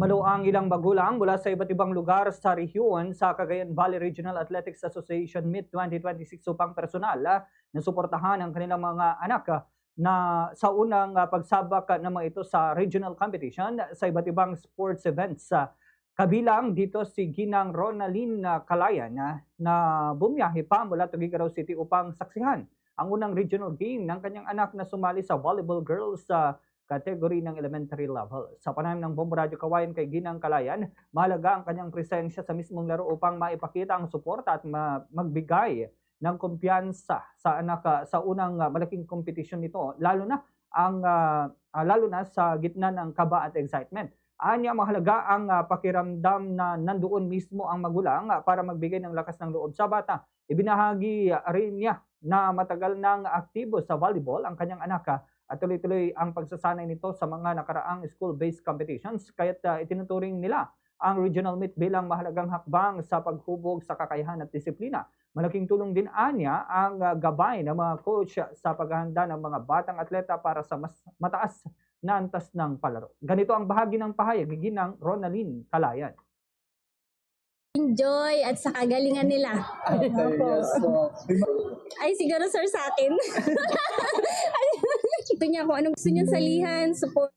Dumalo ang ilang magulang mula sa iba't ibang lugar sa rehiyon sa Cagayan Valley Regional Athletics Association Meet 2026 upang personal na suportahan ang kanilang mga anak na sa unang pagsabak naman ito sa regional competition sa iba't ibang sports events. Kabilang dito si Ginang Ronaline Calayan na bumiyahe pa mula Tuguegarao City upang saksihan ang unang regional game ng kanyang anak na sumali sa volleyball girls sa category ng elementary level. Sa panayam ng Bombo Radio Kawayan kay Ginang Calayan, mahalaga ang kanyang presensya sa mismong laro upang maipakita ang suporta at magbigay ng kumpiyansa sa anak sa unang malaking kompetisyon nito, lalo na sa gitna ng kaba at excitement. Anya, mahalaga ang pakiramdam na nandoon mismo ang magulang para magbigay ng lakas ng loob sa bata. Ibinahagi rin niya na matagal nang aktibo sa volleyball ang kanyang anak at tuloy-tuloy ang pagsasanay nito sa mga nakaraang school-based competitions, kaya't itinuturing nila ang regional meet bilang mahalagang hakbang sa paghubog sa kakayahan at disiplina. Malaking tulong din anya ang gabay ng mga coach sa paghahanda ng mga batang atleta para sa mas mataas na antas ng palaro. Ganito ang bahagi ng pahayag ni Ginang Ronaline Calayan. Enjoy at sa kagalingan nila. Ay, siguro sir sa akin. Ito niya kung anong gusto niyang salihan, support.